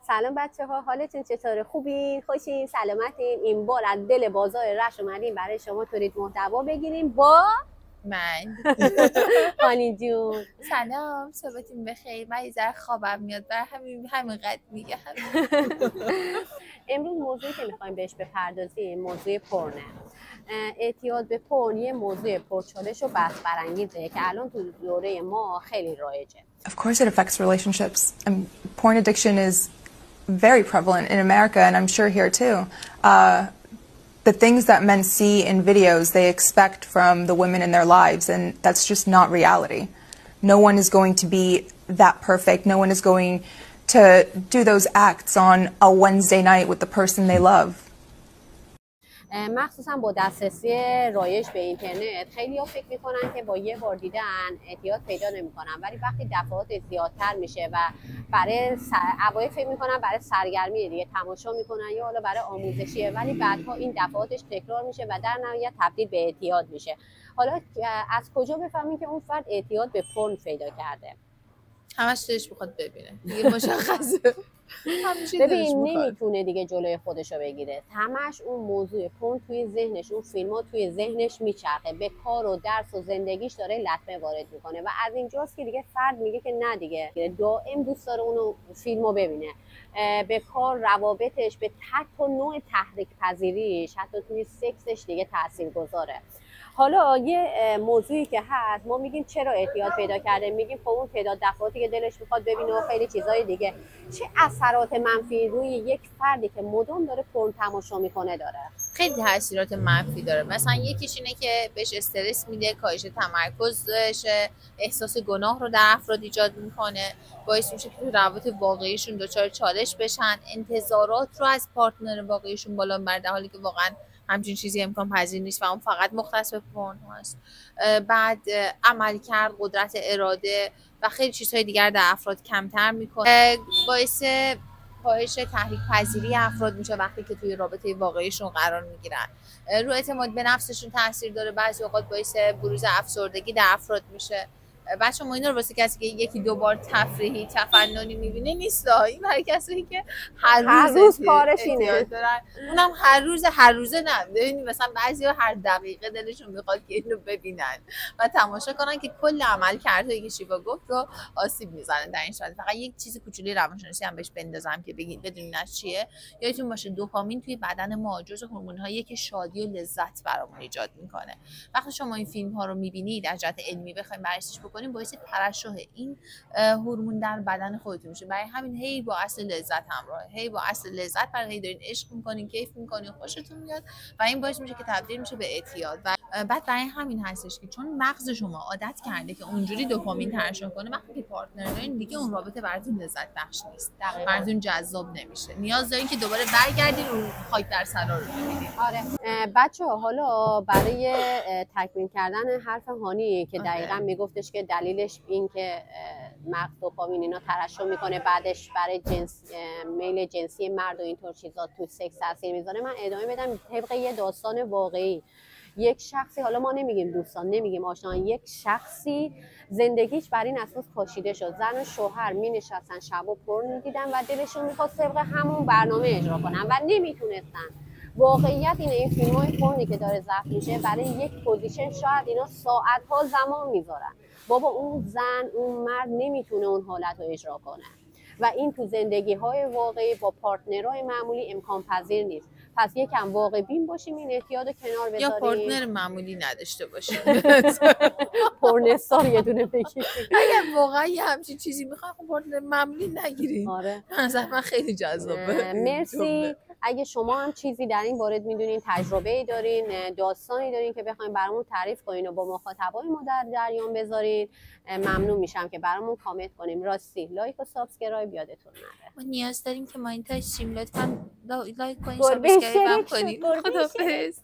سلام بچه ها، حالتون چطوره؟ خوبین؟ خوشین؟ سلامتین؟ این بار از دل بازار رشت اومدیم برای شما تولید محتوا بگیریم با من هانی جون. سلام، صبحتون بخیر. من یه ذره خوابم میاد، بر همینقدر میگم. امروز موضوعی که میخوایم بهش بپردازیم موضوع پرنه. اعتیاد به پرن یه موضوع پرچالش و بحث برانگیزه که الان تو دوره ما خیلی رایجه. Of course it affects relationships. And porn addiction is very prevalent in America, and I'm sure here too. The things that men see in videos they expect from the women in their lives, and that's just not reality. No one is going to be that perfect. No one is going to do those acts on a Wednesday night with the person they love. مخصوصا با دسترسی رایج به اینترنت خیلی ها فکر میکنن که با یه بار دیدن اعتیاد پیدا نمیکنن، ولی وقتی دفعات زیادتر میشه و برای اوایل فکر میکنن برای سرگرمی دیگه تماشا میکنن یا حالا برای آموزشیه، ولی بعدها این دفعاتش تکرار میشه و در نهایت تبدیل به اعتیاد میشه. حالا از کجا بفهمیم که اون فرد اعتیاد به پورن پیدا کرده؟ همش دلش میخواد ببینه دیگه، مشخصه. ببین نمیتونه دیگه جلوی خودشو بگیره، همش اون موضوع پورن توی ذهنش، اون فیلم‌ها توی ذهنش میچرخه، به کار و درس و زندگیش داره لطمه وارد میکنه و از اینجاست که دیگه فرد میگه که نه دیگه، دائم دوست داره اونو فیلمو ببینه. به کار، روابطش، به حتی نوع تحریک پذیریش، حتی توی سکسش دیگه تاثیرگذاره. حالا یه موضوعی که هست، ما میگیم چرا اعتیاد پیدا کرده، میگیم خب اون تعداد دفعاتی که دلش میخواد ببینه و خیلی چیزای دیگه. چه اثرات منفی روی یک فردی که مدام داره پورن تماشا میکنه داره؟ خیلی تاثیرات منفی داره. مثلا یکیش اینه که بهش استرس میده، کاهش تمرکز داره، احساس گناه رو در افراد ایجاد میکنه، باعث میشه که روابط واقعیشون دچار چالش بشن، انتظارات رو از پارتنر واقعیشون بالا ببرن، در حالی که واقعا همچین چیزی امکان پذیر نیست و اون فقط مختص به پورن هست. بعد عملکرد، قدرت اراده و خیلی چیزهای دیگر در افراد کمتر میکنه، باعث کاهش تحریک پذیری افراد میشه وقتی که توی رابطه واقعیشون قرار میگیرن. رو اعتماد به نفسشون تاثیر داره، بعضی اوقات باعث بروز افسردگی در افراد میشه. بچه ما اینا رو واسه کسی که یکی دو بار تفریحی تفننی میبینه نیست، این برای کسایی که هر روز کارش اینه دارن، اونم هر روزه نه. ببینید مثلا بعضیا هر دقیقه دلشون میخواد که اینو ببینن و تماشا کنن که کل عملکردهایی که شیوا گفت رو آسیب میزنه در این شرایط. فقط یک چیز کوچولی روانشناسی هم بهش بندازم که بدونین از چیه. یادتون باشه دوپامین توی بدن ما جزو هورمون‌هایی که شادی و لذت برامون ایجاد میکنه. وقتی شما این فیلم ها رو میبینید از جهت علمی بخواید بررسیش بکنید، باعث ترشح این هورمون در بدن خودتون میشه. برای همین هی با اصل لذت همراهه، هی با اصل لذت برای هی دارین عشق میکنین، کیف میکنین، خوشتون میاد و این باعث میشه که تبدیل میشه به اعتیاد. و بعد برای همین هستش که چون مغز شما عادت کرده که اونجوری دوپامین ترشح کنه، وقتی که پارتنر دارین دیگه اون رابطه براتون لذت بخش نیست، براتون جذاب نمیشه، نیاز دارین که دوباره برگردین اون خاک در سرا رو ببینید. آره بچه‌ها، حالا برای تکمیل کردن حرف هانی که دقیقاً میگفتش که دلیلش این که مغز دوپامین اینا ترشح میکنه، بعدش برای میل جنسی مرد و اینطور چیزا تو سکس تاثیر میذاره، من ادامه بدم طبق یه داستان واقعی. یک شخصی، حالا ما نمیگیم دوستان، نمیگیم آشنایان، یک شخصی زندگیش بر این اساس پاشیده شد، زن و شوهر می نشستن شب و پورن میدیدن و دلشون میخواست طبق همون برنامه اجرا کنن و نمیتونستن. واقعیت اینه این فیلم‌های پورنی که داره ضبط میشه برای یک پوزیشن شاید اینا ساعت‌ها زمان میذارن. بابا اون زن، اون مرد نمیتونه اون حالت رو اجرا کنه و این تو زندگی‌های واقعی با پارتنرهای معمولی امکان پذیر نیست. پس یکم واقع بین باشیم، این اعتیاد رو کنار بذاریم، یا پارتنر معمولی نداشته باشیم. پورنستار یه دونه بگیریم. اگر واقعا یه همچین چیزی میخوام پارتنر معمولی نگیریم. آره من خیلی جذابه. مرسی. اگه شما هم چیزی در این مورد میدونین، تجربه‌ای دارین، داستانی دارین که بخواید برامون تعریف کنین و با مخاطبای ما در جریان بذارین، ممنون میشم که برامون کامنت کنیم. راستی لایک و سابسکرایب یادتون نره. ما نیاز داریم که ما این تاشیم، لطفاً لایک کنین، سابسکرایب هم کنین. خدافظ.